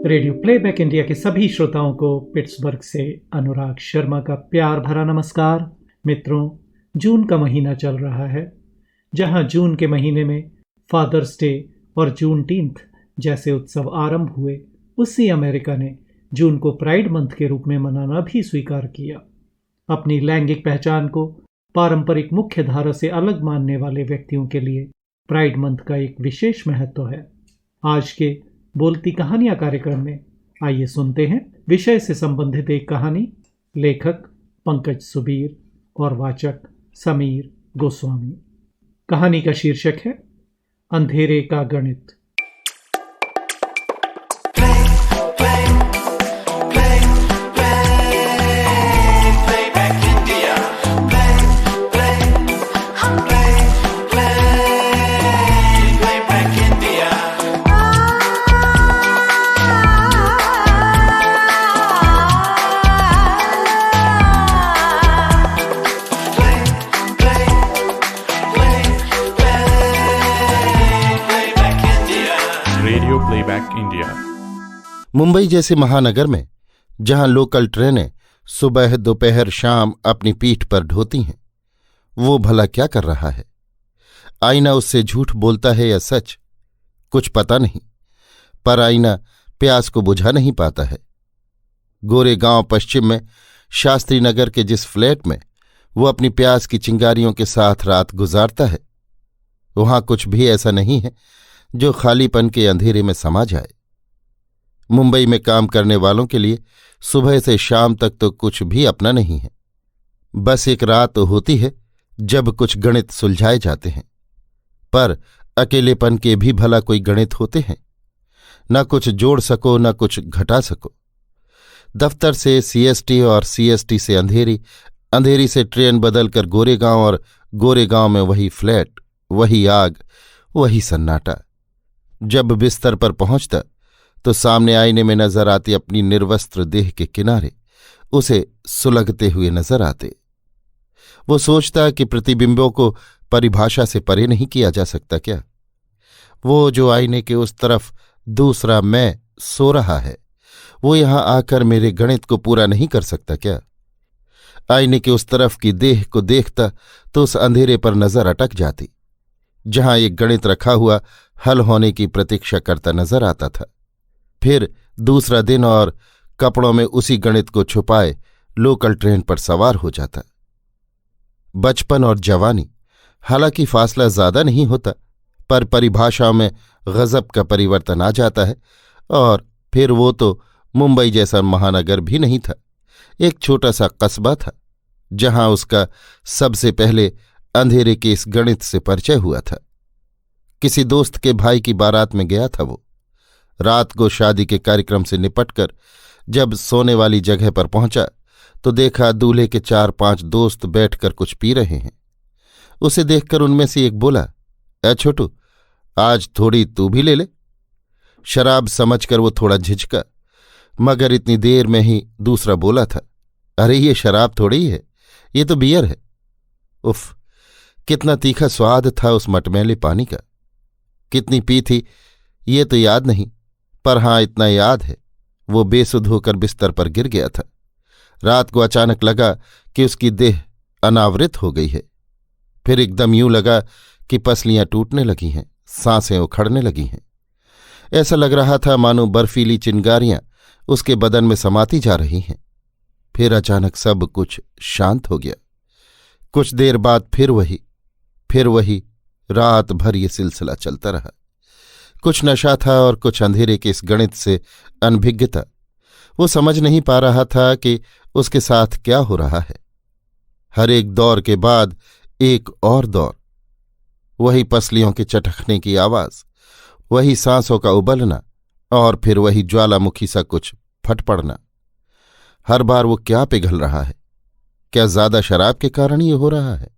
Radio playback India के सभी श्रोताओं को पिट्सबर्ग से अनुराग शर्मा का प्यार भरा नमस्कार। मित्रों, जून का महीना चल रहा है, जहां जून के महीने में फादर्स डे और जूनटीन्थ जैसे उत्सव आरंभ हुए, उसी अमेरिका ने जून को प्राइड मंथ के रूप में मनाना भी स्वीकार किया। अपनी लैंगिक पहचान को पारंपरिक मुख्य धारा से अलग मानने वाले व्यक्तियों के लिए प्राइड मंथ का एक विशेष महत्व है। आज के बोलती कहानियां कार्यक्रम में आइए सुनते हैं विषय से संबंधित एक कहानी। लेखक पंकज सुबीर और वाचक समीर गोस्वामी। कहानी का शीर्षक है अंधेरे का गणित। मुंबई जैसे महानगर में जहां लोकल ट्रेनें सुबह दोपहर शाम अपनी पीठ पर ढोती हैं, वो भला क्या कर रहा है? आईना उससे झूठ बोलता है या सच, कुछ पता नहीं, पर आईना प्यास को बुझा नहीं पाता है। गोरेगांव पश्चिम में शास्त्री नगर के जिस फ्लैट में वो अपनी प्यास की चिंगारियों के साथ रात गुजारता है, वहां कुछ भी ऐसा नहीं है जो खालीपन के अंधेरे में समा जाए। मुंबई में काम करने वालों के लिए सुबह से शाम तक तो कुछ भी अपना नहीं है। बस एक रात होती है जब कुछ गणित सुलझाए जाते हैं, पर अकेलेपन के भी भला कोई गणित होते हैं? न कुछ जोड़ सको न कुछ घटा सको। दफ्तर से सीएसटी और सीएसटी से अंधेरी, अंधेरी से ट्रेन बदलकर गोरेगांव और गोरेगांव में वही फ्लैट, वही आग, वही सन्नाटा। जब बिस्तर पर पहुंचता तो सामने आईने में नजर आती अपनी निर्वस्त्र देह के किनारे उसे सुलगते हुए नजर आते। वो सोचता कि प्रतिबिंबों को परिभाषा से परे नहीं किया जा सकता क्या? वो जो आईने के उस तरफ दूसरा मैं सो रहा है, वो यहां आकर मेरे गणित को पूरा नहीं कर सकता क्या? आईने के उस तरफ की देह को देखता तो उस अंधेरे पर नजर अटक जाती, जहां एक गणित रखा हुआ हल होने की प्रतीक्षा करता नजर आता था। फिर दूसरा दिन और कपड़ों में उसी गणित को छुपाए लोकल ट्रेन पर सवार हो जाता। बचपन और जवानी, हालांकि फासला ज्यादा नहीं होता, पर परिभाषाओं में गजब का परिवर्तन आ जाता है। और फिर वो तो मुंबई जैसा महानगर भी नहीं था, एक छोटा सा कस्बा था, जहां उसका सबसे पहले अंधेरे के इस गणित से परिचय हुआ था। किसी दोस्त के भाई की बारात में गया था वो। रात को शादी के कार्यक्रम से निपटकर जब सोने वाली जगह पर पहुंचा तो देखा दूल्हे के 4-5 दोस्त बैठकर कुछ पी रहे हैं। उसे देखकर उनमें से एक बोला, ए छोटू, आज थोड़ी तू भी ले ले। शराब समझकर वो थोड़ा झिझका, मगर इतनी देर में ही दूसरा बोला था, अरे ये शराब थोड़ी है, ये तो बियर है। उफ, कितना तीखा स्वाद था उस मटमैले पानी का। कितनी पी थी ये तो याद नहीं, पर हां इतना याद है, वो बेसुध होकर बिस्तर पर गिर गया था। रात को अचानक लगा कि उसकी देह अनावृत हो गई है। फिर एकदम यूं लगा कि पसलियां टूटने लगी हैं, सांसें उखड़ने लगी हैं। ऐसा लग रहा था मानो बर्फीली चिंगारियां उसके बदन में समाती जा रही हैं। फिर अचानक सब कुछ शांत हो गया। कुछ देर बाद फिर वही रात भर ये सिलसिला चलता रहा। कुछ नशा था और कुछ अंधेरे के इस गणित से अनभिज्ञता। वो समझ नहीं पा रहा था कि उसके साथ क्या हो रहा है। हर एक दौर के बाद एक और दौर, वही पसलियों के चटकने की आवाज, वही सांसों का उबलना, और फिर वही ज्वालामुखी सा कुछ फट पड़ना। हर बार वो क्या पिघल रहा है? क्या ज्यादा शराब के कारण ये हो रहा है?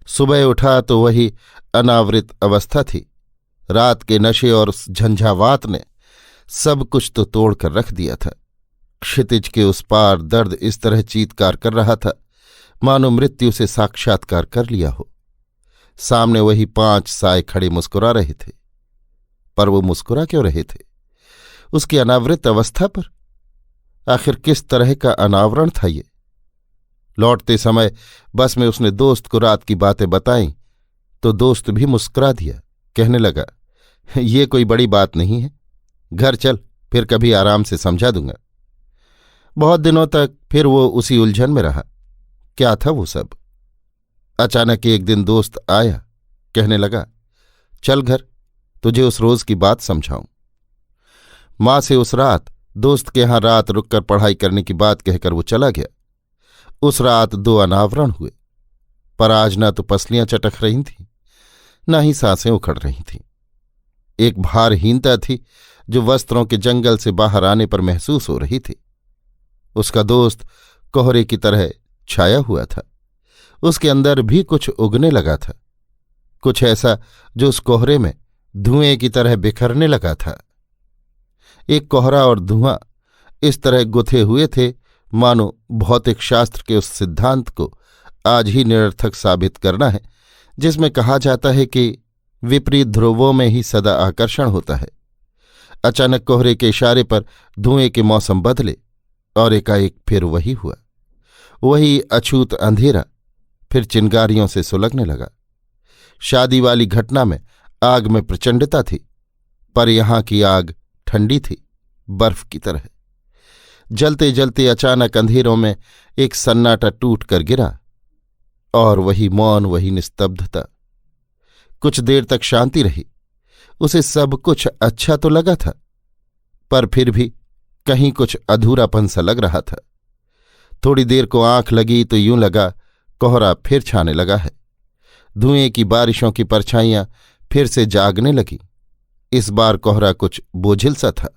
सुबह उठा तो वही अनावृत अवस्था थी। रात के नशे और उस झंझावात ने सब कुछ तो तोड़कर रख दिया था। क्षितिज के उस पार दर्द इस तरह चीत्कार कर रहा था मानो मृत्यु से साक्षात्कार कर लिया हो। सामने वही 5 साए खड़े मुस्कुरा रहे थे, पर वो मुस्कुरा क्यों रहे थे? उसकी अनावृत अवस्था पर? आखिर किस तरह का अनावरण था ये? लौटते समय बस में उसने दोस्त को रात की बातें बताईं तो दोस्त भी मुस्कुरा दिया, कहने लगा, ये कोई बड़ी बात नहीं है, घर चल, फिर कभी आराम से समझा दूंगा। बहुत दिनों तक फिर वो उसी उलझन में रहा। क्या था वो सब? अचानक एक दिन दोस्त आया, कहने लगा, चल घर, तुझे उस रोज की बात समझाऊं। मां से उस रात दोस्त के यहां रात रुककर पढ़ाई करने की बात कहकर वो चला गया। उस रात 2 अनावरण हुए, पर आज न तो पसलियां चटक रही थीं, न ही सांसें उखड़ रही थीं। एक भारहीनता थी जो वस्त्रों के जंगल से बाहर आने पर महसूस हो रही थी। उसका दोस्त कोहरे की तरह छाया हुआ था। उसके अंदर भी कुछ उगने लगा था, कुछ ऐसा जो उस कोहरे में धुएं की तरह बिखरने लगा था। एक कोहरा और धुआं इस तरह गुथे हुए थे मानो भौतिक शास्त्र के उस सिद्धांत को आज ही निरर्थक साबित करना है जिसमें कहा जाता है कि विपरीत ध्रुवों में ही सदा आकर्षण होता है। अचानक कोहरे के इशारे पर धुएं के मौसम बदले और एकाएक फिर वही हुआ, वही अछूत अंधेरा फिर चिंगारियों से सुलगने लगा। शादी वाली घटना में आग में प्रचंडता थी, पर यहां की आग ठंडी थी, बर्फ की तरह। जलते जलते अचानक अंधेरों में एक सन्नाटा टूट कर गिरा, और वही मौन, वही निस्तब्धता। कुछ देर तक शांति रही। उसे सब कुछ अच्छा तो लगा था, पर फिर भी कहीं कुछ अधूरापन सा लग रहा था। थोड़ी देर को आंख लगी तो यूं लगा कोहरा फिर छाने लगा है। धुएं की बारिशों की परछाइयां फिर से जागने लगी। इस बार कोहरा कुछ बोझिल सा था।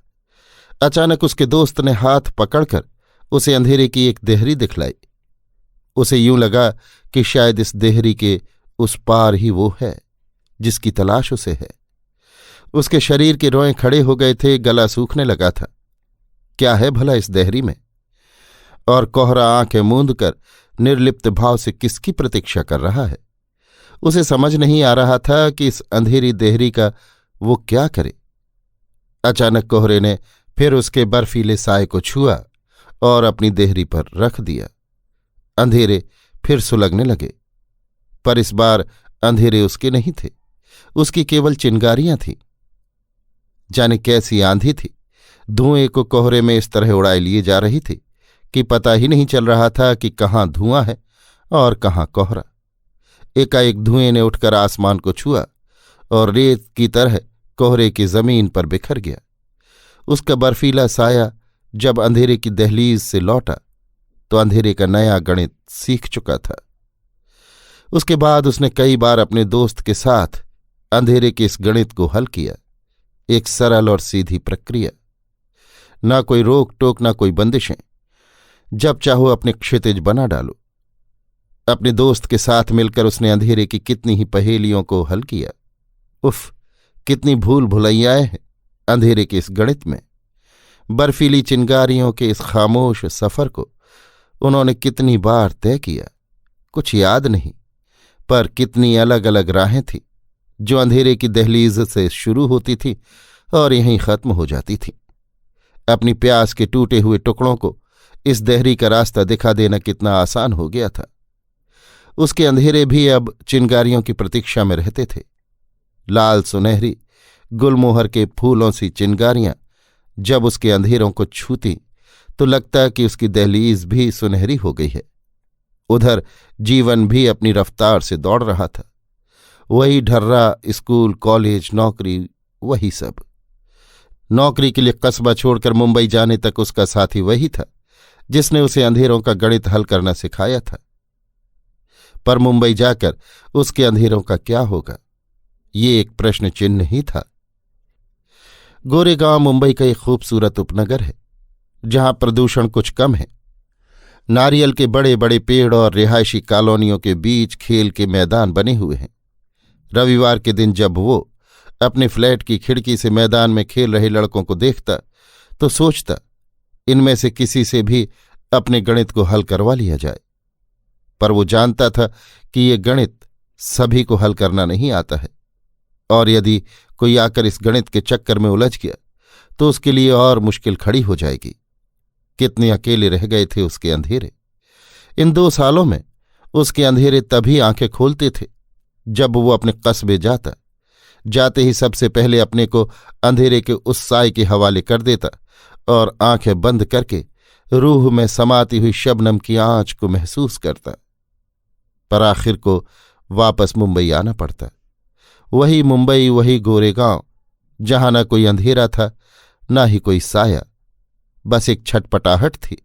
अचानक उसके दोस्त ने हाथ पकड़कर उसे अंधेरे की एक देहरी दिखलाई। उसे यूं लगा कि शायद इस देहरी के उस पार ही वो है जिसकी तलाश उसे है। उसके शरीर के रोएं खड़े हो गए थे, गला सूखने लगा था। क्या है भला इस देहरी में? और कोहरा आंखें मूंद कर निर्लिप्त भाव से किसकी प्रतीक्षा कर रहा है? उसे समझ नहीं आ रहा था कि इस अंधेरी देहरी का वो क्या करे। अचानक कोहरे ने फिर उसके बर्फीले साए को छुआ और अपनी देहरी पर रख दिया। अंधेरे फिर सुलगने लगे, पर इस बार अंधेरे उसके नहीं थे, उसकी केवल चिंगारियां थीं। जाने कैसी आंधी थी, धुएं को कोहरे में इस तरह उड़ाए लिए जा रही थी कि पता ही नहीं चल रहा था कि कहाँ धुआं है और कहाँ कोहरा। एकाएक धुएं ने उठकर आसमान को छुआ और रेत की तरह कोहरे की जमीन पर बिखर गया। उसका बर्फीला साया जब अंधेरे की दहलीज से लौटा तो अंधेरे का नया गणित सीख चुका था। उसके बाद उसने कई बार अपने दोस्त के साथ अंधेरे के इस गणित को हल किया। एक सरल और सीधी प्रक्रिया, ना कोई रोक टोक, ना कोई बंदिशें। जब चाहो अपने क्षितिज बना डालो। अपने दोस्त के साथ मिलकर उसने अंधेरे की कितनी ही पहेलियों को हल किया। उफ, कितनी भूल भुलैयाएं हैं अंधेरे के इस गणित में। बर्फीली चिंगारियों के इस खामोश सफर को उन्होंने कितनी बार तय किया, कुछ याद नहीं, पर कितनी अलग अलग राहें थीं जो अंधेरे की दहलीज से शुरू होती थी और यहीं खत्म हो जाती थी। अपनी प्यास के टूटे हुए टुकड़ों को इस देहरी का रास्ता दिखा देना कितना आसान हो गया था। उसके अंधेरे भी अब चिंगारियों की प्रतीक्षा में रहते थे। लाल सुनहरी गुलमोहर के फूलों सी चिंगारियां जब उसके अंधेरों को छूती तो लगता कि उसकी दहलीज भी सुनहरी हो गई है। उधर जीवन भी अपनी रफ्तार से दौड़ रहा था। वही ढर्रा, स्कूल, कॉलेज, नौकरी, वही सब। नौकरी के लिए कस्बा छोड़कर मुंबई जाने तक उसका साथी वही था जिसने उसे अंधेरों का गणित हल करना सिखाया था। पर मुंबई जाकर उसके अंधेरों का क्या होगा, ये एक प्रश्न चिन्ह ही था। गोरेगांव मुंबई का एक खूबसूरत उपनगर है जहां प्रदूषण कुछ कम है। नारियल के बड़े बड़े पेड़ और रिहायशी कॉलोनियों के बीच खेल के मैदान बने हुए हैं। रविवार के दिन जब वो अपने फ्लैट की खिड़की से मैदान में खेल रहे लड़कों को देखता तो सोचता इनमें से किसी से भी अपने गणित को हल करवा लिया जाए। पर वो जानता था कि ये गणित सभी को हल करना नहीं आता है, और यदि कोई आकर इस गणित के चक्कर में उलझ गया तो उसके लिए और मुश्किल खड़ी हो जाएगी। कितने अकेले रह गए थे उसके अंधेरे। इन 2 सालों में उसके अंधेरे तभी आंखें खोलते थे जब वो अपने कस्बे जाता। जाते ही सबसे पहले अपने को अंधेरे के उस साए के हवाले कर देता और आंखें बंद करके रूह में समाती हुई शबनम की आंच को महसूस करता। पर आखिर को वापस मुंबई आना पड़ता। वही मुंबई, वही गोरेगांव, जहां न कोई अंधेरा था न ही कोई साया, बस एक छटपटाहट थी।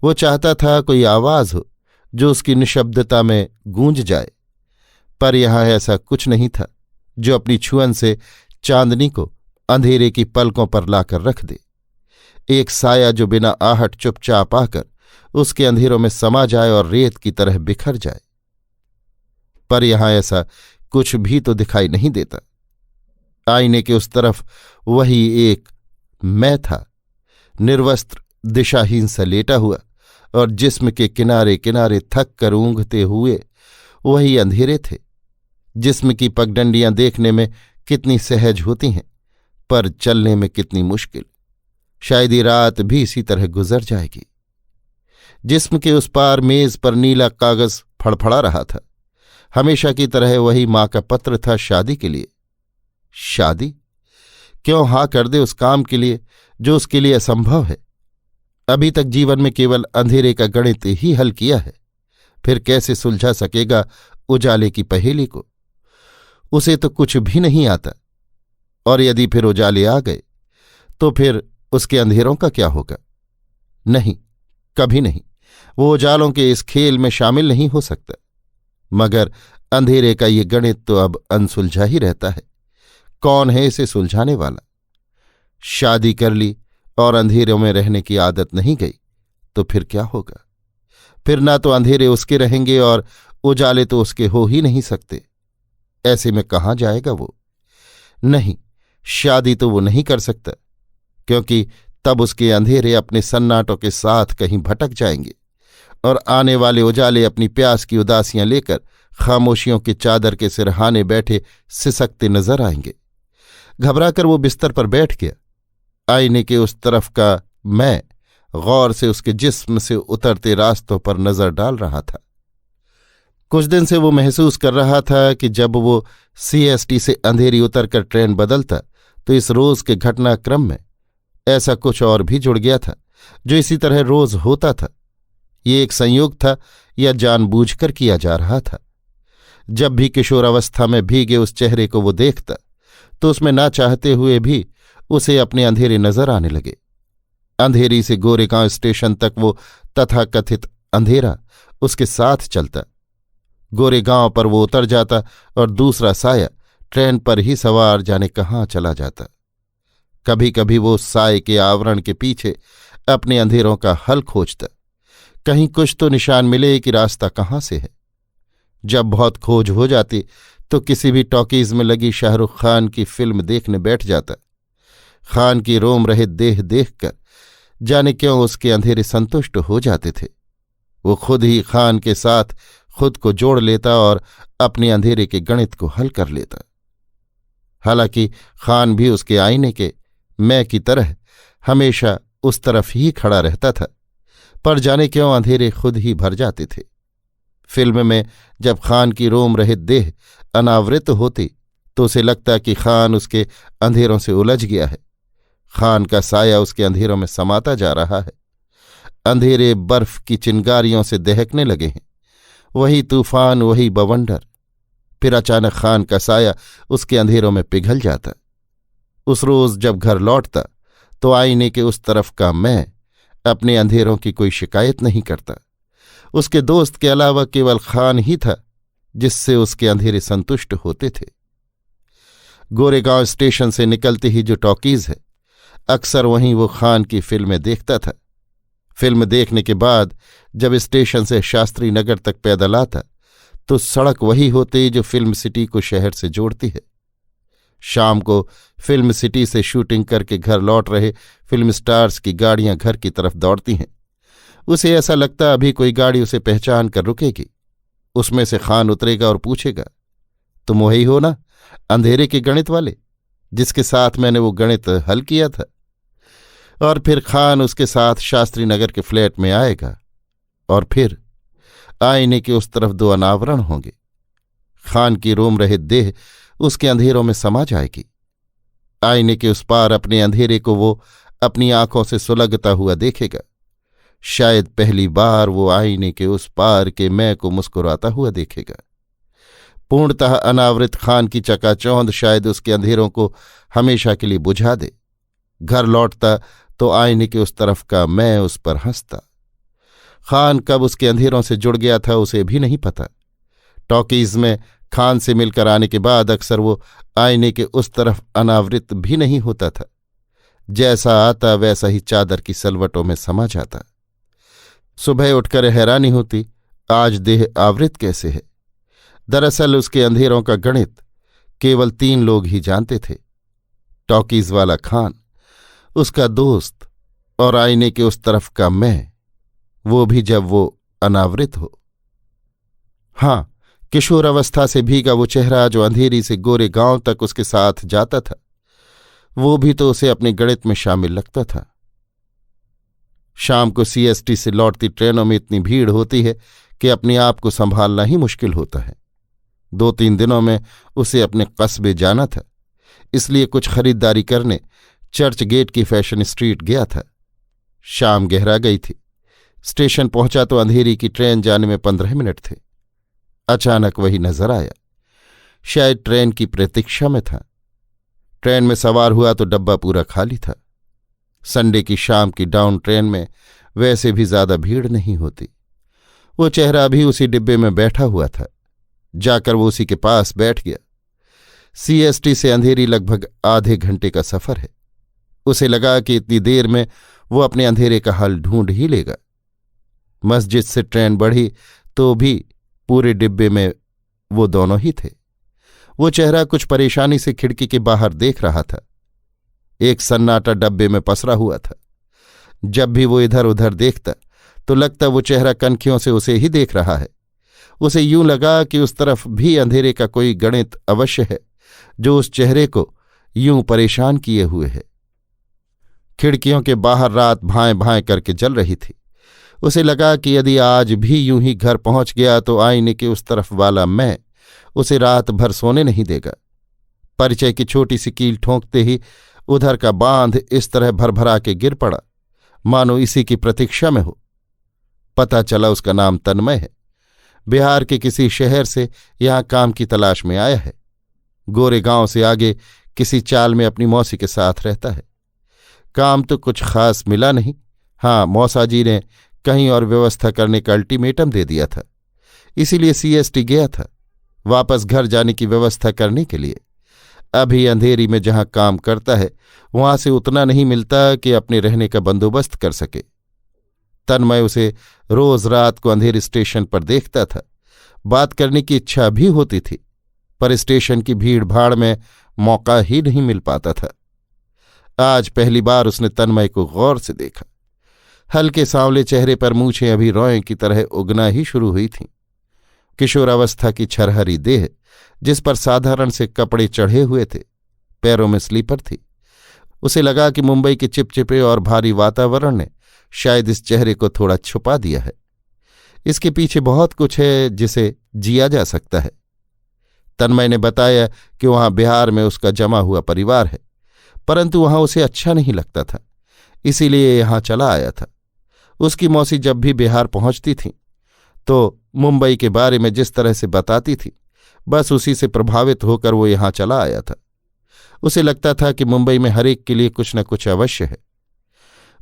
वो चाहता था कोई आवाज हो जो उसकी निशब्दता में गूंज जाए, पर यहां ऐसा कुछ नहीं था जो अपनी छुअन से चांदनी को अंधेरे की पलकों पर लाकर रख दे। एक साया जो बिना आहट चुपचाप आकर उसके अंधेरों में समा जाए और रेत की तरह बिखर जाए। पर यहां ऐसा कुछ भी तो दिखाई नहीं देता। आईने के उस तरफ वही एक मैं था, निर्वस्त्र, दिशाहीन सा लेटा हुआ, और जिस्म के किनारे किनारे थक कर ऊँघते हुए वही अंधेरे थे। जिस्म की पगडंडियां देखने में कितनी सहज होती हैं, पर चलने में कितनी मुश्किल। शायद ये रात भी इसी तरह गुजर जाएगी। जिस्म के उस पार मेज पर नीला कागज फड़फड़ा रहा था। हमेशा की तरह वही माँ का पत्र था शादी के लिए। शादी? क्यों हाँ कर दे उस काम के लिए जो उसके लिए असंभव है। अभी तक जीवन में केवल अंधेरे का गणित ही हल किया है, फिर कैसे सुलझा सकेगा उजाले की पहेली को। उसे तो कुछ भी नहीं आता, और यदि फिर उजाले आ गए तो फिर उसके अंधेरों का क्या होगा? नहीं, कभी नहीं। वो उजालों के इस खेल में शामिल नहीं हो सकता। मगर अंधेरे का ये गणित तो अब अनसुलझा ही रहता है। कौन है इसे सुलझाने वाला? शादी कर ली और अंधेरों में रहने की आदत नहीं गई तो फिर क्या होगा? फिर ना तो अंधेरे उसके रहेंगे और उजाले तो उसके हो ही नहीं सकते। ऐसे में कहाँ जाएगा वो? नहीं, शादी तो वो नहीं कर सकता, क्योंकि तब उसके अंधेरे अपने सन्नाटों के साथ कहीं भटक जाएंगे और आने वाले उजाले अपनी प्यास की उदासियां लेकर खामोशियों के चादर के सिरहाने बैठे सिसकते नजर आएंगे। घबराकर वो बिस्तर पर बैठ गया। आईने के उस तरफ का मैं गौर से उसके जिस्म से उतरते रास्तों पर नजर डाल रहा था। कुछ दिन से वो महसूस कर रहा था कि जब वो सीएसटी से अंधेरी उतरकर ट्रेन बदलता तो इस रोज के घटनाक्रम में ऐसा कुछ और भी जुड़ गया था जो इसी तरह रोज होता था। ये एक संयोग था या जानबूझकर किया जा रहा था। जब भी किशोरावस्था में भीगे उस चेहरे को वो देखता तो उसमें ना चाहते हुए भी उसे अपने अंधेरे नजर आने लगे। अंधेरी से गोरेगांव स्टेशन तक वो तथाकथित अंधेरा उसके साथ चलता। गोरेगांव पर वो उतर जाता और दूसरा साया ट्रेन पर ही सवार जाने कहाँ चला जाता। कभी कभी वो साये के आवरण के पीछे अपने अंधेरों का हल खोजता, कहीं कुछ तो निशान मिले कि रास्ता कहाँ से है। जब बहुत खोज हो जाती तो किसी भी टॉकीज में लगी शाहरुख खान की फिल्म देखने बैठ जाता। खान की रोम रहित देह देखकर जाने क्यों उसके अंधेरे संतुष्ट हो जाते थे। वो खुद ही खान के साथ खुद को जोड़ लेता और अपने अंधेरे के गणित को हल कर लेता। हालांकि खान भी उसके आईने के मैं की तरह हमेशा उस तरफ ही खड़ा रहता था, पर जाने क्यों अंधेरे खुद ही भर जाते थे। फिल्म में जब खान की रोम रहित देह अनावृत होती तो उसे लगता कि खान उसके अंधेरों से उलझ गया है। खान का साया उसके अंधेरों में समाता जा रहा है। अंधेरे बर्फ की चिंगारियों से दहकने लगे हैं। वही तूफान, वही बवंडर। फिर अचानक खान का साया उसके अंधेरों में पिघल जाता। उस रोज जब घर लौटता तो आईने के उस तरफ का मैं अपने अंधेरों की कोई शिकायत नहीं करता। उसके दोस्त के अलावा केवल खान ही था जिससे उसके अंधेरे संतुष्ट होते थे। गोरेगांव स्टेशन से निकलते ही जो टॉकीज है, अक्सर वहीं वो खान की फिल्में देखता था। फिल्म देखने के बाद जब स्टेशन से शास्त्री नगर तक पैदल आता तो सड़क वही होती जो फिल्म सिटी को शहर से जोड़ती है। शाम को फिल्म सिटी से शूटिंग करके घर लौट रहे फिल्म स्टार्स की गाड़ियां घर की तरफ दौड़ती हैं। उसे ऐसा लगता अभी कोई गाड़ी उसे पहचान कर रुकेगी। उसमें से खान उतरेगा और पूछेगा, तुम वही हो ना, अंधेरे के गणित वाले, जिसके साथ मैंने वो गणित हल किया था? और फिर खान उसके साथ शास्त्री नगर के फ्लैट में आएगा, और फिर आईने के उस तरफ 2 अनावरण होंगे। खान की रोम रहित देह उसके अंधेरों में समा जाएगी। आईने के उस पार अपने अंधेरे को वो अपनी आंखों से सुलगता हुआ देखेगा। शायद पहली बार वो आईने के उस पार के मैं को मुस्कुराता हुआ देखेगा। पूर्णतः अनावृत खान की चकाचौंध शायद उसके अंधेरों को हमेशा के लिए बुझा दे। घर लौटता तो आईने के उस तरफ का मैं उस पर हंसता। खान कब उसके अंधेरों से जुड़ गया था उसे भी नहीं पता। टॉकीज में खान से मिलकर आने के बाद अक्सर वो आईने के उस तरफ अनावृत भी नहीं होता था। जैसा आता वैसा ही चादर की सलवटों में समा जाता। सुबह उठकर हैरानी होती, आज देह आवृत कैसे है। दरअसल उसके अंधेरों का गणित केवल 3 लोग ही जानते थे, टॉकीज वाला खान, उसका दोस्त और आईने के उस तरफ का मैं, वो भी जब वो अनावृत हो। हाँ, किशोर अवस्था से भीगा वो चेहरा जो अंधेरी से गोरे गांव तक उसके साथ जाता था, वो भी तो उसे अपने गणित में शामिल लगता था। शाम को सीएसटी से लौटती ट्रेनों में इतनी भीड़ होती है कि अपने आप को संभालना ही मुश्किल होता है। 2-3 दिनों में उसे अपने कस्बे जाना था, इसलिए कुछ खरीदारी करने चर्च गेट की फैशन स्ट्रीट गया था। शाम गहरा गई थी। स्टेशन पहुंचा तो अंधेरी की ट्रेन जाने में 15 मिनट थे। अचानक वही नजर आया। शायद ट्रेन की प्रतीक्षा में था। ट्रेन में सवार हुआ तो डब्बा पूरा खाली था। संडे की शाम की डाउन ट्रेन में वैसे भी ज्यादा भीड़ नहीं होती। वो चेहरा भी उसी डिब्बे में बैठा हुआ था। जाकर वो उसी के पास बैठ गया। सीएसटी से अंधेरी लगभग आधे घंटे का सफर है। उसे लगा कि इतनी देर में वो अपने अंधेरे का हल ढूंढ ही लेगा। मस्जिद से ट्रेन बढ़ी तो भी पूरे डिब्बे में वो दोनों ही थे। वो चेहरा कुछ परेशानी से खिड़की के बाहर देख रहा था। एक सन्नाटा डब्बे में पसरा हुआ था। जब भी वो इधर उधर देखता तो लगता वो चेहरा कनखियों से उसे ही देख रहा है। उसे यूं लगा कि उस तरफ भी अंधेरे का कोई गणित अवश्य है जो उस चेहरे को यूं परेशान किए हुए है। खिड़कियों के बाहर रात भाएं भाएं करके जल रही थी। उसे लगा कि यदि आज भी यूं ही घर पहुंच गया तो आईने के उस तरफ वाला मैं उसे रात भर सोने नहीं देगा। परिचय की छोटी सी कील ठोंकते ही उधर का बांध इस तरह भरभरा के गिर पड़ा मानो इसी की प्रतीक्षा में हो। पता चला उसका नाम तन्मय है। बिहार के किसी शहर से यहां काम की तलाश में आया है। गोरे गांव से आगे किसी चाल में अपनी मौसी के साथ रहता है। काम तो कुछ खास मिला नहीं। हाँ, मौसाजी ने कहीं और व्यवस्था करने का अल्टीमेटम दे दिया था, इसीलिए सीएसटी गया था वापस घर जाने की व्यवस्था करने के लिए। अभी अंधेरी में जहां काम करता है वहां से उतना नहीं मिलता कि अपने रहने का बंदोबस्त कर सके। तन्मय उसे रोज रात को अंधेरी स्टेशन पर देखता था। बात करने की इच्छा भी होती थी, पर स्टेशन की भीड़ भाड़ में मौका ही नहीं मिल पाता था। आज पहली बार उसने तन्मय को गौर से देखा। हल्के सांवले चेहरे पर मूछें अभी रोएं की तरह उगना ही शुरू हुई थीं। किशोरावस्था की छरहरी देह जिस पर साधारण से कपड़े चढ़े हुए थे, पैरों में स्लीपर थी। उसे लगा कि मुंबई के चिपचिपे और भारी वातावरण ने शायद इस चेहरे को थोड़ा छुपा दिया है। इसके पीछे बहुत कुछ है जिसे जिया जा सकता है। तन्मय ने बताया कि वहां बिहार में उसका जमा हुआ परिवार है, परंतु वहां उसे अच्छा नहीं लगता था, इसीलिए यहां चला आया था। उसकी मौसी जब भी बिहार पहुंचती थी तो मुंबई के बारे में जिस तरह से बताती थी, बस उसी से प्रभावित होकर वो यहां चला आया था। उसे लगता था कि मुंबई में हरेक के लिए कुछ न कुछ अवश्य है।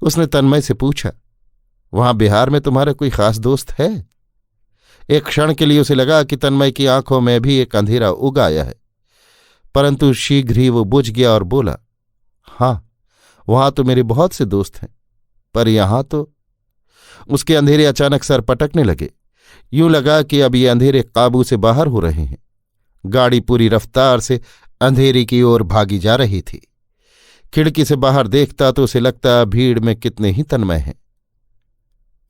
उसने तन्मय से पूछा, वहां बिहार में तुम्हारा कोई खास दोस्त है? एक क्षण के लिए उसे लगा कि तन्मय की आंखों में भी एक अंधेरा उग आया है, परंतु शीघ्र ही वो बुझ गया और बोला, हाँ, वहां तो मेरे बहुत से दोस्त हैं, पर यहां तो। उसके अंधेरे अचानक सर पटकने लगे। यूं लगा कि अब ये अंधेरे काबू से बाहर हो रहे हैं। गाड़ी पूरी रफ्तार से अंधेरी की ओर भागी जा रही थी। खिड़की से बाहर देखता तो उसे लगता भीड़ में कितने ही तन्मय हैं।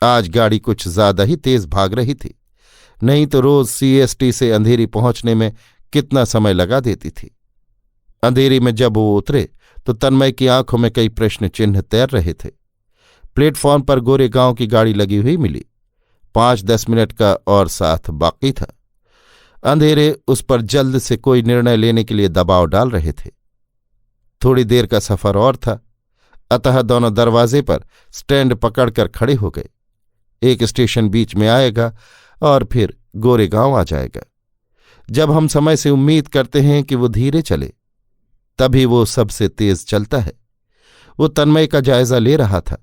आज गाड़ी कुछ ज्यादा ही तेज भाग रही थी, नहीं तो रोज सीएसटी से अंधेरी पहुंचने में कितना समय लगा देती थी। अंधेरी में जब वो उतरे तो तन्मय की आंखों में कई प्रश्न चिन्ह तैर रहे थे। प्लेटफॉर्म पर गोरेगांव की गाड़ी लगी हुई मिली। 5-10 मिनट का और साथ बाकी था। अंधेरे उस पर जल्द से कोई निर्णय लेने के लिए दबाव डाल रहे थे। थोड़ी देर का सफर और था, अतः दोनों दरवाजे पर स्टैंड पकड़कर खड़े हो गए। एक स्टेशन बीच में आएगा और फिर गोरेगांव आ जाएगा। जब हम समय से उम्मीद करते हैं कि वो धीरे चले, तभी वो सबसे तेज चलता है। वो तन्मय का जायजा ले रहा था।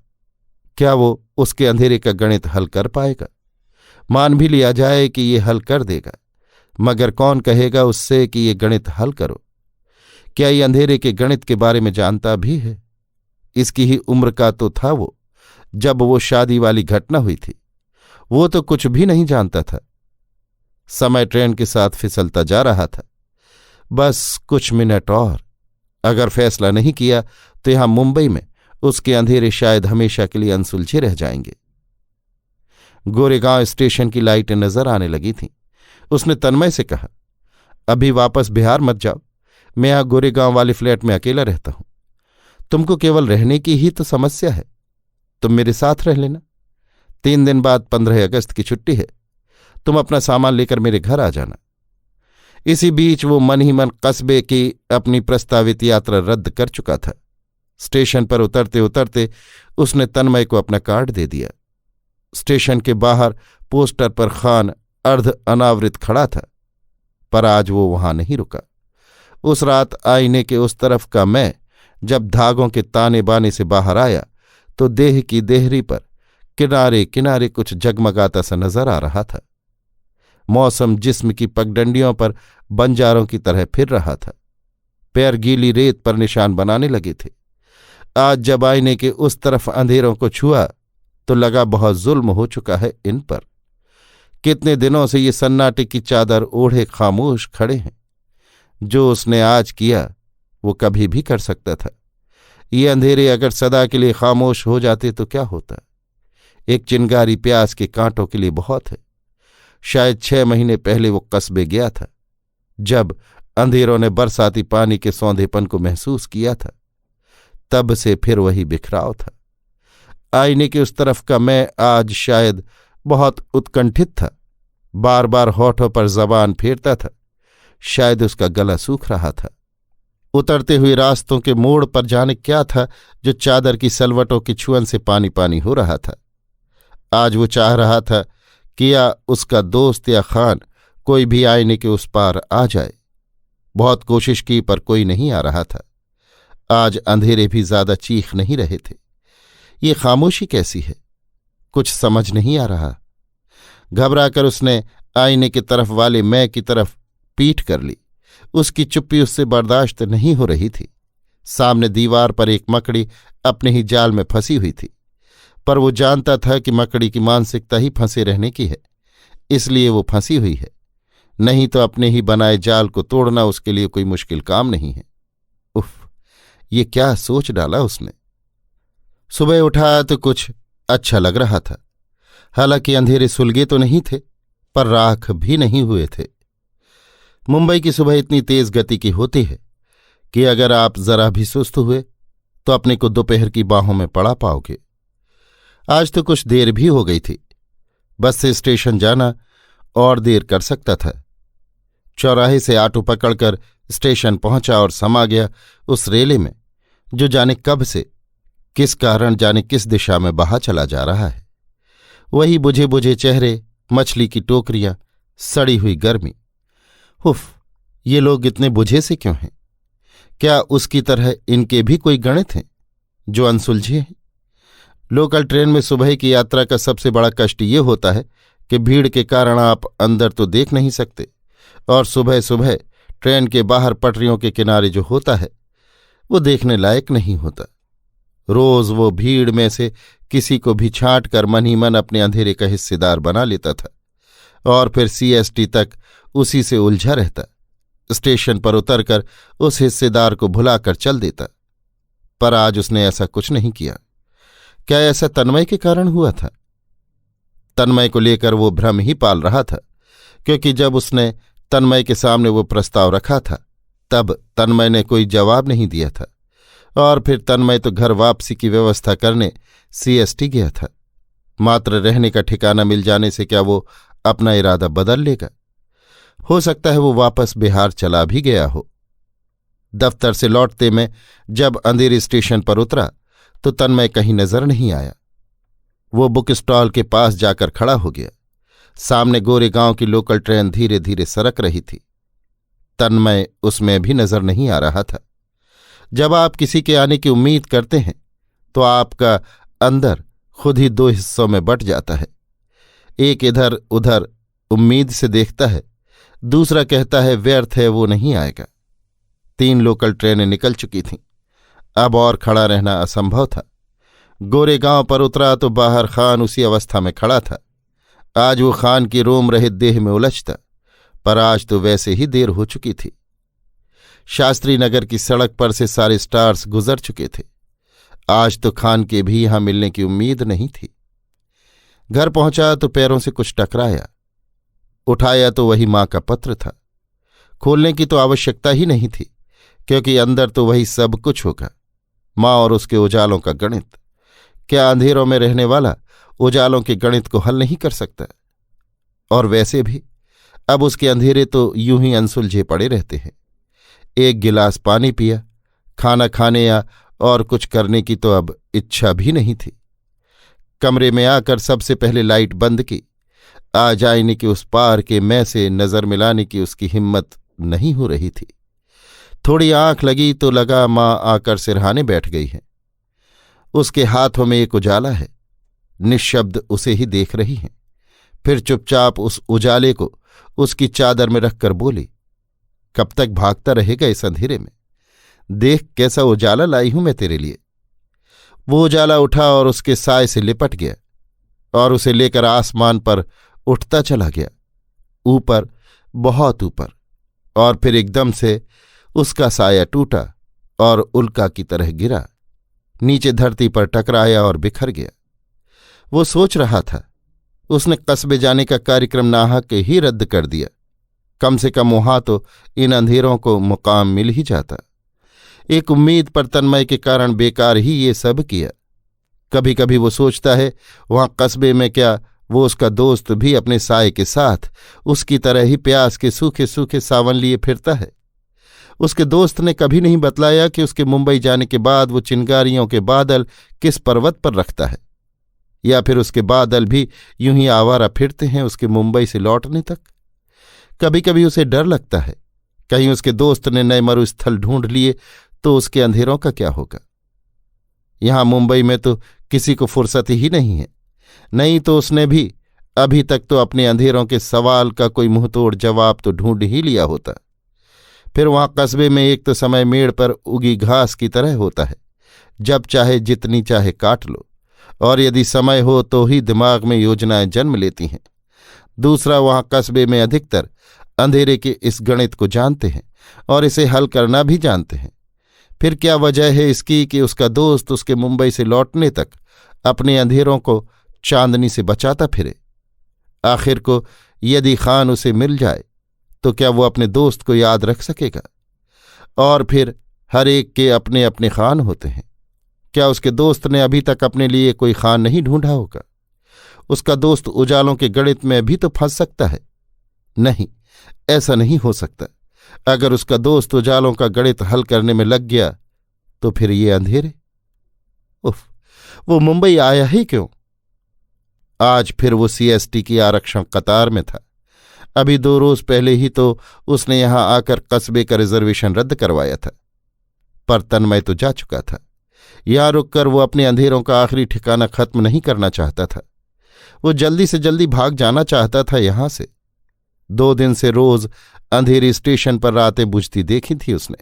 क्या वो उसके अंधेरे का गणित हल कर पाएगा? मान भी लिया जाए कि ये हल कर देगा, मगर कौन कहेगा उससे कि ये गणित हल करो? क्या ये अंधेरे के गणित के बारे में जानता भी है? इसकी ही उम्र का तो था वो जब वो शादी वाली घटना हुई थी। वो तो कुछ भी नहीं जानता था। समय ट्रेन के साथ फिसलता जा रहा था। बस कुछ मिनट और। अगर फैसला नहीं किया तो यहां मुंबई में उसके अंधेरे शायद हमेशा के लिए अनसुलझे रह जाएंगे। गोरेगांव स्टेशन की लाइटें नजर आने लगी थीं। उसने तन्मय से कहा, अभी वापस बिहार मत जाओ। मैं यहां गोरेगांव वाले फ्लैट में अकेला रहता हूं। तुमको केवल रहने की ही तो समस्या है। तुम मेरे साथ रह लेना। 3 दिन बाद 15 अगस्त की छुट्टी है। तुम अपना सामान लेकर मेरे घर आ जाना। इसी बीच वो मन ही मन कस्बे की अपनी प्रस्तावित यात्रा रद्द कर चुका था। स्टेशन पर उतरते उतरते उसने तन्मय को अपना कार्ड दे दिया। स्टेशन के बाहर पोस्टर पर खान अर्ध अनावृत खड़ा था, पर आज वो वहां नहीं रुका। उस रात आईने के उस तरफ का मैं जब धागों के ताने बाने से बाहर आया तो देह की देहरी पर किनारे किनारे कुछ जगमगाता सा नजर आ रहा था। मौसम जिस्म की पगडंडियों पर बंजारों की तरह फिर रहा था। पैर गीली रेत पर निशान बनाने लगे थे। आज जब आईने के उस तरफ अंधेरों को छुआ तो लगा बहुत जुल्म हो चुका है इन पर। कितने दिनों से ये सन्नाटे की चादर ओढ़े खामोश खड़े हैं। जो उसने आज किया वो कभी भी कर सकता था। ये अंधेरे अगर सदा के लिए खामोश हो जाते तो क्या होता? एक चिंगारी प्यास के कांटों के लिए बहुत है। शायद 6 महीने पहले वो कस्बे गया था, जब अंधेरों ने बरसाती पानी के सौंधेपन को महसूस किया था। तब से फिर वही बिखराव था। आईने के उस तरफ का मैं आज शायद बहुत उत्कंठित था। बार बार होठों पर जबान फेरता था। शायद उसका गला सूख रहा था। उतरते हुए रास्तों के मोड़ पर जाने क्या था जो चादर की सलवटों की छुअन से पानी पानी हो रहा था। आज वो चाह रहा था कि या उसका दोस्त या खान कोई भी आईने के उस पार आ जाए। बहुत कोशिश की पर कोई नहीं आ रहा था। आज अंधेरे भी ज्यादा चीख नहीं रहे थे। ये खामोशी कैसी है? कुछ समझ नहीं आ रहा। घबराकर उसने आईने की तरफ वाले मैं की तरफ पीठ कर ली। उसकी चुप्पी उससे बर्दाश्त नहीं हो रही थी। सामने दीवार पर एक मकड़ी अपने ही जाल में फंसी हुई थी, पर वो जानता था कि मकड़ी की मानसिकता ही फंसे रहने की है, इसलिए वो फंसी हुई है। नहीं तो अपने ही बनाए जाल को तोड़ना उसके लिए कोई मुश्किल काम नहीं है। उफ, ये क्या सोच डाला उसने। सुबह उठा तो कुछ अच्छा लग रहा था। हालांकि अंधेरे सुलगे तो नहीं थे, पर राख भी नहीं हुए थे। मुंबई की सुबह इतनी तेज गति की होती है कि अगर आप जरा भी सुस्त हुए तो अपने को दोपहर की बाहों में पड़ा पाओगे। आज तो कुछ देर भी हो गई थी। बस से स्टेशन जाना और देर कर सकता था। चौराहे से ऑटो पकड़कर स्टेशन पहुंचा और समा गया उस रेले में जो जाने कब से, किस कारण जाने किस दिशा में बहा चला जा रहा है। वही बुझे बुझे चेहरे, मछली की टोकरियां, सड़ी हुई गर्मी। उफ, ये लोग इतने बुझे से क्यों हैं? क्या उसकी तरह इनके भी कोई गणित हैं जो अनसुलझे हैं? लोकल ट्रेन में सुबह की यात्रा का सबसे बड़ा कष्ट ये होता है कि भीड़ के कारण आप अंदर तो देख नहीं सकते, और सुबह सुबह ट्रेन के बाहर पटरियों के किनारे जो होता है वो देखने लायक नहीं होता। रोज वो भीड़ में से किसी को भी छांट कर मन ही मन अपने अंधेरे का हिस्सेदार बना लेता था और फिर सीएसटी तक उसी से उलझा रहता। स्टेशन पर उतरकर उस हिस्सेदार को भुलाकर चल देता। पर आज उसने ऐसा कुछ नहीं किया। क्या ऐसा तन्मय के कारण हुआ था? तन्मय को लेकर वो भ्रम ही पाल रहा था, क्योंकि जब उसने तन्मय के सामने वो प्रस्ताव रखा था तब तन्मय ने कोई जवाब नहीं दिया था, और फिर तन्मय तो घर वापसी की व्यवस्था करने सीएसटी गया था। मात्र रहने का ठिकाना मिल जाने से क्या वो अपना इरादा बदल लेगा? हो सकता है वो वापस बिहार चला भी गया हो। दफ्तर से लौटते में जब अंधेरी स्टेशन पर उतरा तो तन्मय कहीं नजर नहीं आया। वो बुक स्टॉल के पास जाकर खड़ा हो गया। सामने गोरेगांव की लोकल ट्रेन धीरे धीरे सरक रही थी। तन्मय उसमें भी नजर नहीं आ रहा था। जब आप किसी के आने की उम्मीद करते हैं तो आपका अंदर खुद ही दो हिस्सों में बंट जाता है। एक इधर उधर उम्मीद से देखता है, दूसरा कहता है व्यर्थ है, वो नहीं आएगा। 3 लोकल ट्रेनें निकल चुकी थीं। अब और खड़ा रहना असंभव था। गोरेगांव पर उतरा तो बाहर खान उसी अवस्था में खड़ा था। आज वो खान की रोम रहित देह में उलझता, पर आज तो वैसे ही देर हो चुकी थी। शास्त्री नगर की सड़क पर से सारे स्टार्स गुजर चुके थे। आज तो खान के भी यहां मिलने की उम्मीद नहीं थी। घर पहुंचा तो पैरों से कुछ टकराया। उठाया तो वही मां का पत्र था। खोलने की तो आवश्यकता ही नहीं थी, क्योंकि अंदर तो वही सब कुछ होगा, मां और उसके उजालों का गणित। क्या अंधेरों में रहने वाला उजालों के गणित को हल नहीं कर सकता? और वैसे भी अब उसके अंधेरे तो यूं ही अनसुलझे पड़े रहते हैं। एक गिलास पानी पिया, खाना खाने या और कुछ करने की तो अब इच्छा भी नहीं थी। कमरे में आकर सबसे पहले लाइट बंद की। आज आईने के उस पार के मैं से नजर मिलाने की उसकी हिम्मत नहीं हो रही थी। थोड़ी आंख लगी तो लगा मां आकर सिरहाने बैठ गई है। उसके हाथों में एक उजाला है। निःशब्द उसे ही देख रही हैं। फिर चुपचाप उस उजाले को उसकी चादर में रखकर बोली, कब तक भागता रहेगा इस अंधेरे में? देख कैसा उजाला लाई हूं मैं तेरे लिए। वो उजाला उठा और उसके साए से लिपट गया और उसे लेकर आसमान पर उठता चला गया, ऊपर, बहुत ऊपर। और फिर एकदम से उसका साया टूटा और उल्का की तरह गिरा, नीचे धरती पर टकराया और बिखर गया। वो सोच रहा था, उसने कस्बे जाने का कार्यक्रम नाहक ही रद्द कर दिया। कम से कम वहां तो इन अंधेरों को मुकाम मिल ही जाता। एक उम्मीद पर तन्मय के कारण बेकार ही ये सब किया। कभी कभी वो सोचता है, वहां कस्बे में क्या वो उसका दोस्त भी अपने साए के साथ उसकी तरह ही प्यास के सूखे सूखे सावन लिए फिरता है? उसके दोस्त ने कभी नहीं बतलाया कि उसके मुंबई जाने के बाद वो चिंगारियों के बादल किस पर्वत पर रखता है, या फिर उसके बादल भी यूं ही आवारा फिरते हैं उसके मुंबई से लौटने तक। कभी कभी उसे डर लगता है, कहीं उसके दोस्त ने नए मरुस्थल ढूंढ लिए तो उसके अंधेरों का क्या होगा। यहां मुंबई में तो किसी को फुर्सत ही नहीं है, नहीं तो उसने भी अभी तक तो अपने अंधेरों के सवाल का कोई मुंहतोड़ जवाब तो ढूंढ ही लिया होता। फिर वहां कस्बे में एक तो समय मेड़ पर उगी घास की तरह होता है, जब चाहे जितनी चाहे काट लो, और यदि समय हो तो ही दिमाग में योजनाएं जन्म लेती हैं। दूसरा, वहां कस्बे में अधिकतर अंधेरे के इस गणित को जानते हैं और इसे हल करना भी जानते हैं। फिर क्या वजह है इसकी कि उसका दोस्त उसके मुंबई से लौटने तक अपने अंधेरों को चांदनी से बचाता फिरे? आखिर को यदि खान उसे मिल जाए तो क्या वो अपने दोस्त को याद रख सकेगा? और फिर हर एक के अपने अपने खान होते हैं। क्या उसके दोस्त ने अभी तक अपने लिए कोई खान नहीं ढूंढा होगा? उसका दोस्त उजालों के गणित में भी तो फंस सकता है। नहीं, ऐसा नहीं हो सकता। अगर उसका दोस्त उजालों का गणित हल करने में लग गया तो फिर ये अंधेरे। उफ, वो मुंबई आया ही क्यों? आज फिर वो सीएसटी की आरक्षण कतार में था। अभी 2 रोज पहले ही तो उसने यहां आकर कस्बे का रिजर्वेशन रद्द करवाया था। पर तन्मय तो जा चुका था। यहां रुककर वो अपने अंधेरों का आखिरी ठिकाना खत्म नहीं करना चाहता था। वो जल्दी से जल्दी भाग जाना चाहता था यहां से। 2 दिन से रोज अंधेरी स्टेशन पर रातें बुझती देखी थी उसने,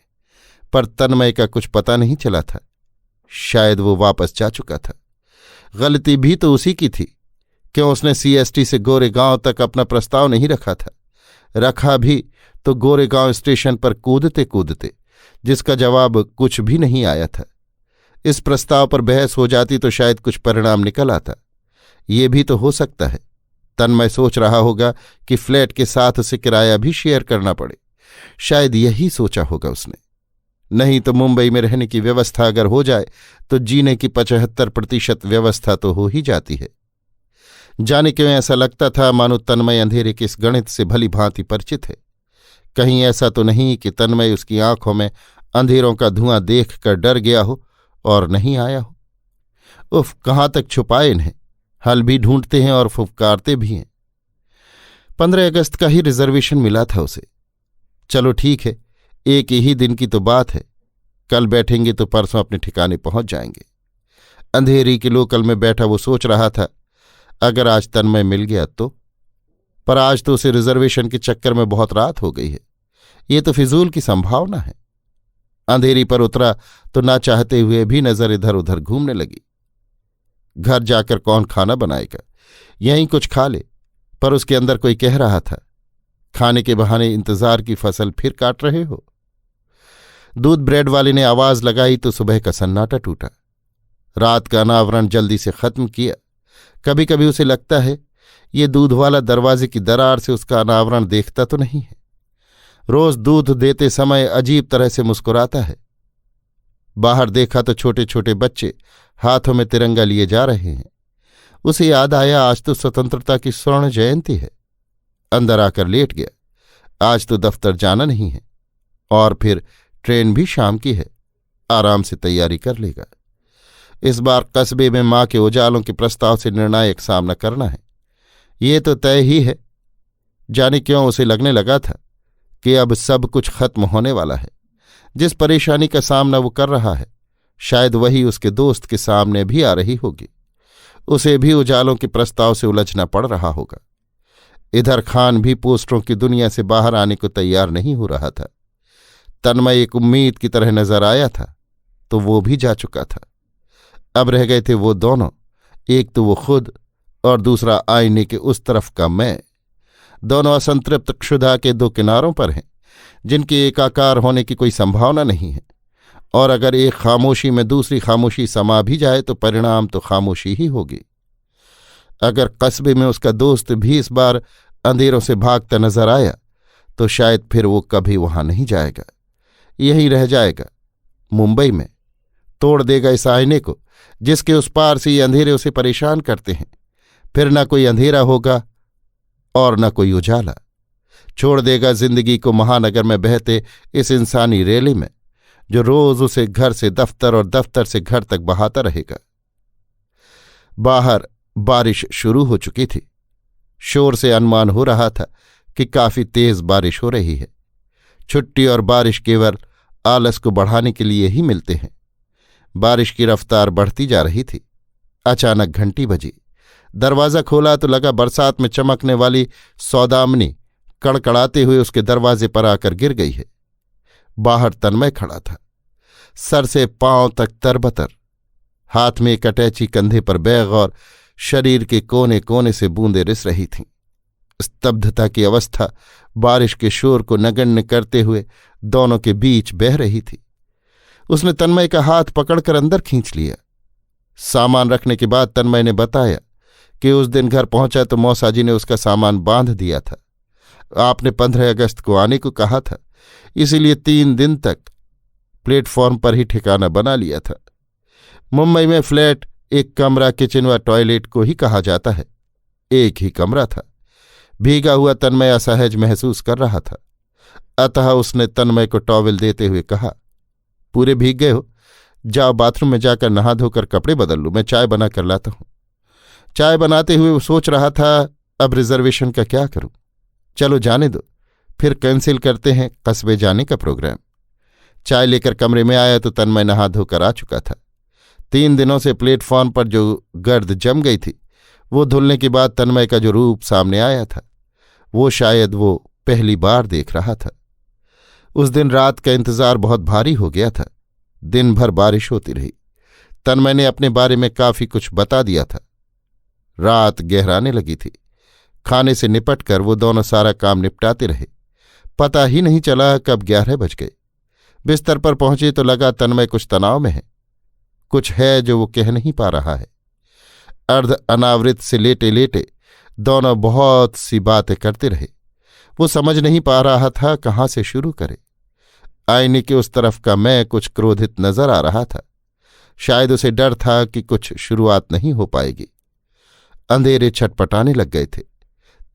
पर तन्मय का कुछ पता नहीं चला था। शायद वो वापस जा चुका था। गलती भी तो उसी की थी। क्यों उसने सीएसटी से गोरेगांव तक अपना प्रस्ताव नहीं रखा था? रखा भी तो गोरेगांव स्टेशन पर कूदते कूदते, जिसका जवाब कुछ भी नहीं आया था। इस प्रस्ताव पर बहस हो जाती तो शायद कुछ परिणाम निकल आता। ये भी तो हो सकता है तन्मय सोच रहा होगा कि फ्लैट के साथ उसे किराया भी शेयर करना पड़े, शायद यही सोचा होगा उसने। नहीं तो मुंबई में रहने की व्यवस्था अगर हो जाए तो जीने की 75% व्यवस्था तो हो ही जाती है। जाने क्यों ऐसा लगता था मानो तन्मय अंधेरे के इस गणित से भली भांति परिचित है। कहीं ऐसा तो नहीं कि तन्मय उसकी आंखों में अंधेरों का धुआं देखकर डर गया हो और नहीं आया हो। उफ, कहाँ तक छुपाए इन्हें, हल भी ढूंढते हैं और फुफकारते भी हैं। 15 अगस्त का ही रिजर्वेशन मिला था उसे। चलो ठीक है, एक ही दिन की तो बात है, कल बैठेंगे तो परसों अपने ठिकाने पहुंच जाएंगे। अंधेरी के लोकल में बैठा वो सोच रहा था, अगर आज तन्मय मिल गया तो। पर आज तो उसे रिजर्वेशन के चक्कर में बहुत रात हो गई है, ये तो फिजूल की संभावना है। अंधेरी पर उतरा तो ना चाहते हुए भी नजर इधर उधर घूमने लगी। घर जाकर कौन खाना बनाएगा, यहीं कुछ खा ले। पर उसके अंदर कोई कह रहा था, खाने के बहाने इंतजार की फसल फिर काट रहे हो। दूध ब्रेड वाले ने आवाज लगाई तो सुबह का सन्नाटा टूटा। रात का अनावरण जल्दी से खत्म किया। कभी कभी उसे लगता है ये दूध वाला दरवाजे की दरार से उसका अनावरण देखता तो नहीं है। रोज दूध देते समय अजीब तरह से मुस्कुराता है। बाहर देखा तो छोटे छोटे बच्चे हाथों में तिरंगा लिए जा रहे हैं। उसे याद आया, आज तो स्वतंत्रता की स्वर्ण जयंती है। अंदर आकर लेट गया। आज तो दफ्तर जाना नहीं है और फिर ट्रेन भी शाम की है, आराम से तैयारी कर लेगा। इस बार कस्बे में मां के उजालों के प्रस्ताव से निर्णायक सामना करना है, ये तो तय ही है। जाने क्यों उसे लगने लगा था कि अब सब कुछ खत्म होने वाला है। जिस परेशानी का सामना वो कर रहा है, शायद वही उसके दोस्त के सामने भी आ रही होगी। उसे भी उजालों के प्रस्ताव से उलझना पड़ रहा होगा। इधर खान भी पोस्टरों की दुनिया से बाहर आने को तैयार नहीं हो रहा था। तन्मय एक उम्मीद की तरह नजर आया था तो वो भी जा चुका था। अब रह गए थे वो दोनों, एक तो वो खुद और दूसरा आईने के उस तरफ का मैं। दोनों असंतृप्त क्षुधा के दो किनारों पर हैं, जिनके एकाकार होने की कोई संभावना नहीं है। और अगर एक खामोशी में दूसरी खामोशी समा भी जाए तो परिणाम तो खामोशी ही होगी। अगर कस्बे में उसका दोस्त भी इस बार अंधेरों से भागता नजर आया तो शायद फिर वो कभी वहां नहीं जाएगा, यहीं रह जाएगा मुंबई में। तोड़ देगा इस आईने को जिसके उस पार से ये अंधेरे उसे परेशान करते हैं। फिर न कोई अंधेरा होगा और न कोई उजाला। छोड़ देगा जिंदगी को महानगर में बहते इस इंसानी रैली में, जो रोज उसे घर से दफ्तर और दफ्तर से घर तक बहाता रहेगा। बाहर बारिश शुरू हो चुकी थी। शोर से अनुमान हो रहा था कि काफी तेज बारिश हो रही है। छुट्टी और बारिश केवल आलस को बढ़ाने के लिए ही मिलते हैं। बारिश की रफ्तार बढ़ती जा रही थी। अचानक घंटी बजी। दरवाज़ा खोला तो लगा बरसात में चमकने वाली सौदामनी कड़कड़ाते हुए उसके दरवाजे पर आकर गिर गई है। बाहर तन्मय खड़ा था, सर से पांव तक तरबतर, हाथ में एक अटैची, कंधे पर बैग और शरीर के कोने कोने से बूंदें रिस रही थीं। स्तब्धता की अवस्था बारिश के शोर को नगण्य करते हुए दोनों के बीच बह रही थी। उसने तन्मय का हाथ पकड़कर अंदर खींच लिया। सामान रखने के बाद तन्मय ने बताया कि उस दिन घर पहुंचा तो मौसाजी ने उसका सामान बांध दिया था। आपने 15 अगस्त को आने को कहा था, इसीलिए 3 दिन तक प्लेटफॉर्म पर ही ठिकाना बना लिया था। मुंबई में फ्लैट एक कमरा, किचन व टॉयलेट को ही कहा जाता है। एक ही कमरा था। भीगा हुआ तन्मय असहज महसूस कर रहा था, अतः उसने तन्मय को टॉवेल देते हुए कहा, पूरे भीग गए हो, जाओ बाथरूम में जाकर नहा धोकर कपड़े बदल लो, मैं चाय बना कर लाता हूं। चाय बनाते हुए वो सोच रहा था, अब रिजर्वेशन का क्या करूं। चलो जाने दो, फिर कैंसिल करते हैं कस्बे जाने का प्रोग्राम। चाय लेकर कमरे में आया तो तन्मय नहा धोकर आ चुका था। 3 दिनों से प्लेटफॉर्म पर जो गर्द जम गई थी, वो धुलने के बाद तन्मय का जो रूप सामने आया था, वो शायद वो पहली बार देख रहा था। उस दिन रात का इंतजार बहुत भारी हो गया था। दिन भर बारिश होती रही। तन्मय ने अपने बारे में काफी कुछ बता दिया था। रात गहराने लगी थी। खाने से निपटकर वो दोनों सारा काम निपटाते रहे। पता ही नहीं चला कब 11 बज गए। बिस्तर पर पहुंचे तो लगा तन्मय कुछ तनाव में है। कुछ है जो वो कह नहीं पा रहा है। अर्ध अनावृत से लेटे लेटे दोनों बहुत सी बातें करते रहे। वो समझ नहीं पा रहा था कहाँ से शुरू करे। आईने के उस तरफ का मैं कुछ क्रोधित नजर आ रहा था। शायद उसे डर था कि कुछ शुरुआत नहीं हो पाएगी। अंधेरे छटपटाने लग गए थे।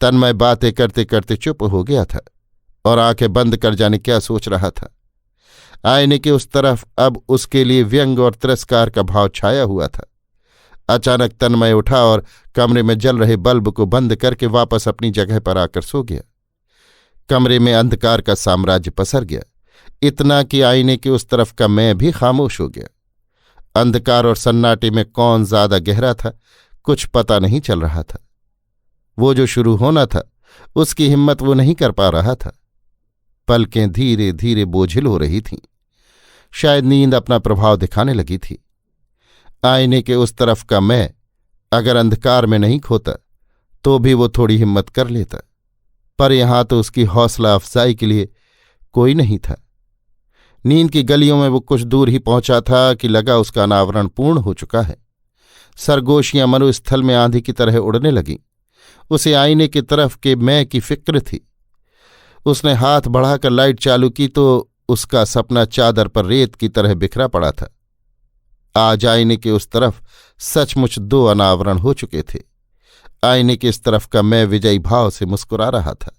तन्मय बातें करते करते चुप हो गया था और आंखें बंद कर जाने क्या सोच रहा था। आईने के उस तरफ अब उसके लिए व्यंग और तिरस्कार का भाव छाया हुआ था। अचानक तन्मय उठा और कमरे में जल रहे बल्ब को बंद करके वापस अपनी जगह पर आकर सो गया। कमरे में अंधकार का साम्राज्य पसर गया, इतना कि आईने के उस तरफ का मैं भी खामोश हो गया। अंधकार और सन्नाटे में कौन ज्यादा गहरा था कुछ पता नहीं चल रहा था। वो जो शुरू होना था उसकी हिम्मत वो नहीं कर पा रहा था। पलकें धीरे धीरे बोझिल हो रही थीं। शायद नींद अपना प्रभाव दिखाने लगी थी। आईने के उस तरफ का मैं अगर अंधकार में नहीं खोता तो भी वो थोड़ी हिम्मत कर लेता, पर यहां तो उसकी हौसला अफजाई के लिए कोई नहीं था। नींद की गलियों में वो कुछ दूर ही पहुंचा था कि लगा उसका अनावरण पूर्ण हो चुका है। सरगोशियां मरुस्थल में आंधी की तरह उड़ने लगीं। उसे आईने की तरफ के मैं की फिक्र थी। उसने हाथ बढ़ाकर लाइट चालू की तो उसका सपना चादर पर रेत की तरह बिखरा पड़ा था। आज आईने के उस तरफ सचमुच 2 अनावरण हो चुके थे। आईने के इस तरफ का मैं विजयी भाव से मुस्कुरा रहा था।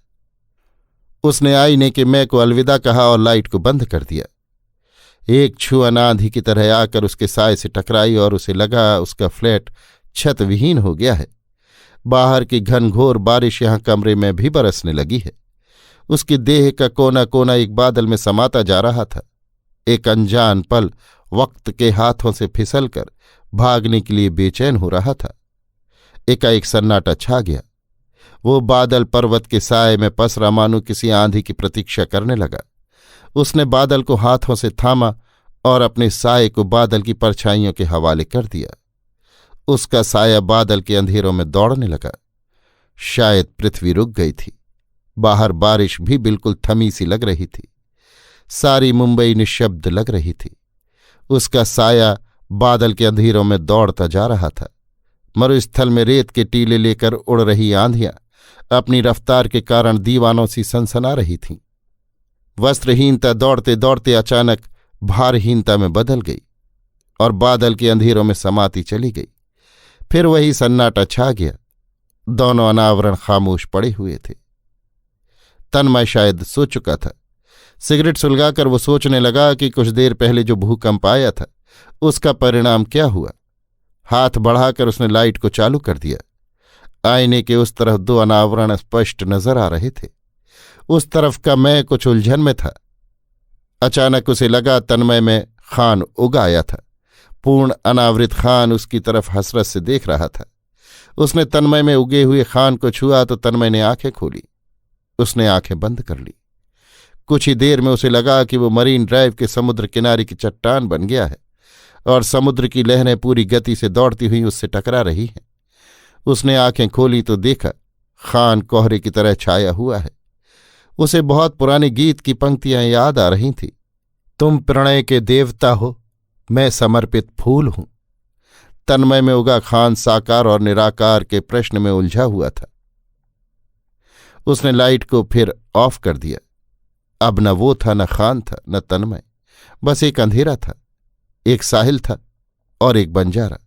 उसने आईने के मैं को अलविदा कहा और लाइट को बंद कर दिया। एक छुअन आंधी की तरह आकर उसके साए से टकराई और उसे लगा उसका फ्लैट छत विहीन हो गया है। बाहर की घनघोर बारिश यहां कमरे में भी बरसने लगी है। उसकी देह का कोना कोना एक बादल में समाता जा रहा था। एक अनजान पल वक्त के हाथों से फिसलकर भागने के लिए बेचैन हो रहा था। एकाएक सन्नाटा छा गया। वो बादल पर्वत के साए में पसरा मानो किसी आंधी की प्रतीक्षा करने लगा। उसने बादल को हाथों से थामा और अपने साए को बादल की परछाइयों के हवाले कर दिया। उसका साया बादल के अंधेरों में दौड़ने लगा। शायद पृथ्वी रुक गई थी। बाहर बारिश भी बिल्कुल थमी सी लग रही थी। सारी मुंबई निशब्द लग रही थी। उसका साया बादल के अंधेरों में दौड़ता जा रहा था। मरुस्थल में रेत के टीले लेकर उड़ रही आंधियां अपनी रफ्तार के कारण दीवानों सी सनसना रही थीं। वस्त्रहीनता दौड़ते दौड़ते अचानक भारहीनता में बदल गई और बादल के अंधेरों में समाती चली गई। फिर वही सन्नाटा छा गया। दोनों अनावरण खामोश पड़े हुए थे। तन्मय शायद सो चुका था। सिगरेट सुलगाकर वो सोचने लगा कि कुछ देर पहले जो भूकंप आया था उसका परिणाम क्या हुआ। हाथ बढ़ाकर उसने लाइट को चालू कर दिया। आईने के उस तरफ 2 अनावरण स्पष्ट नजर आ रहे थे। उस तरफ का मैं कुछ उलझन में था। अचानक उसे लगा तन्मय में खान उग आया था। पूर्ण अनावृत खान उसकी तरफ हसरत से देख रहा था। उसने तन्मय में उगे हुए खान को छुआ तो तन्मय ने आंखें खोली। उसने आंखें बंद कर ली। कुछ ही देर में उसे लगा कि वो मरीन ड्राइव के समुद्र किनारे की चट्टान बन गया है और समुद्र की लहरें पूरी गति से दौड़ती हुई उससे टकरा रही हैं। उसने आंखें खोली तो देखा खान कोहरे की तरह छाया हुआ है। उसे बहुत पुराने गीत की पंक्तियां याद आ रही थीं। तुम प्रणय के देवता हो, मैं समर्पित फूल हूं। तन्मय में उगा खान साकार और निराकार के प्रश्न में उलझा हुआ था। उसने लाइट को फिर ऑफ कर दिया। अब न वो था, न खान था, न तन्मय। बस एक अंधेरा था। एक साहिल था और एक बंजारा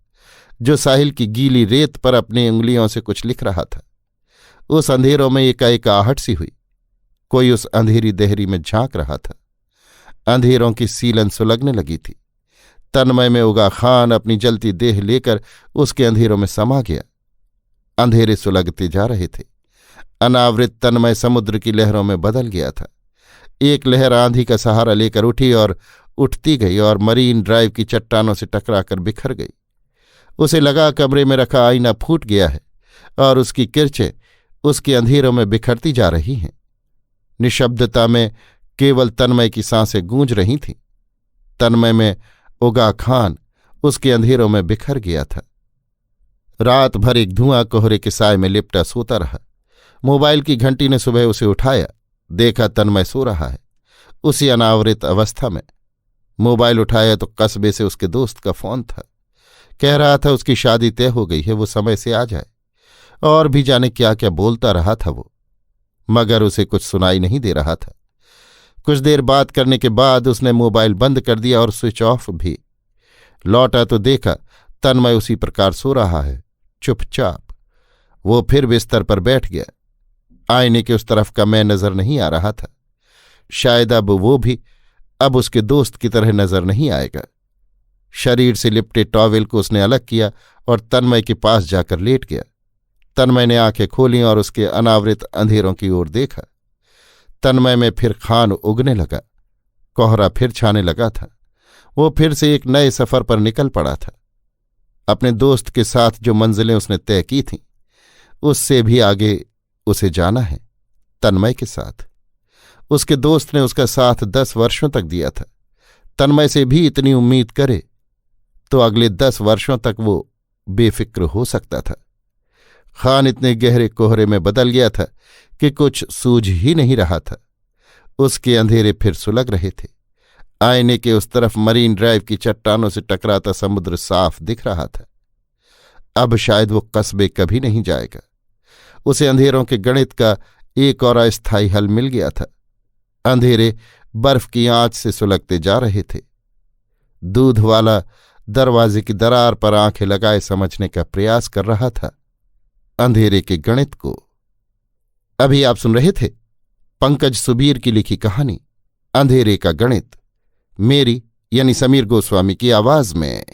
जो साहिल की गीली रेत पर अपनी उंगलियों से कुछ लिख रहा था। उस अंधेरों में एकाएक आहट सी हुई। कोई उस अंधेरी देहरी में झांक रहा था। अंधेरों की सीलन सुलगने लगी थी। तन्मय में उगा खान अपनी जलती देह लेकर उसके अंधेरों में समा गया। अंधेरे सुलगते जा रहे थे। अनावृत तन्मय समुद्र की लहरों में बदल गया था। एक लहर आंधी का सहारा लेकर उठी और उठती गई और मरीन ड्राइव की चट्टानों से टकराकर बिखर गई। उसे लगा कमरे में रखा आईना फूट गया है और उसकी किरचें उसके अंधेरों में बिखरती जा रही हैं। निशब्दता में केवल तन्मय की सांसें गूंज रही थीं। तन्मय में उगा खान उसके अंधेरों में बिखर गया था। रात भर एक धुआं कोहरे के साए में लिपटा सोता रहा। मोबाइल की घंटी ने सुबह उसे उठाया। देखा तन्मय सो रहा है उसी अनावृत अवस्था में। मोबाइल उठाया तो कस्बे से उसके दोस्त का फोन था। कह रहा था उसकी शादी तय हो गई है, वो समय से आ जाए। और भी जाने क्या क्या बोलता रहा था वो। मगर उसे कुछ सुनाई नहीं दे रहा था। कुछ देर बात करने के बाद उसने मोबाइल बंद कर दिया और स्विच ऑफ भी। लौटा तो देखा तन्मय उसी प्रकार सो रहा है, चुपचाप। वो फिर बिस्तर पर बैठ गया। आईने के उस तरफ का मैं नजर नहीं आ रहा था। शायद अब वो भी अब उसके दोस्त की तरह नजर नहीं आएगा। शरीर से लिपटे टॉवेल को उसने अलग किया और तन्मय के पास जाकर लेट गया। तन्मय ने आंखें खोलीं और उसके अनावृत अंधेरों की ओर देखा। तन्मय में फिर खान उगने लगा। कोहरा फिर छाने लगा था। वो फिर से एक नए सफर पर निकल पड़ा था। अपने दोस्त के साथ जो मंजिलें उसने तय की थीं, उससे भी आगे उसे जाना है, तन्मय के साथ। उसके दोस्त ने उसका साथ 10 वर्षों तक दिया था। तन्मय से भी इतनी उम्मीद करे तो अगले 10 वर्षों तक वो बेफिक्र हो सकता था। खान इतने गहरे कोहरे में बदल गया था कि कुछ सूझ ही नहीं रहा था। उसके अंधेरे फिर सुलग रहे थे। आईने के उस तरफ मरीन ड्राइव की चट्टानों से टकराता समुद्र साफ दिख रहा था। अब शायद वो कस्बे कभी नहीं जाएगा। उसे अंधेरों के गणित का एक और अस्थायी हल मिल गया था। अंधेरे बर्फ की आंच से सुलगते जा रहे थे। दूध वाला दरवाजे की दरार पर आंखें लगाए समझने का प्रयास कर रहा था अंधेरे के गणित को। अभी आप सुन रहे थे पंकज सुबीर की लिखी कहानी अंधेरे का गणित, मेरी यानी समीर गोस्वामी की आवाज में।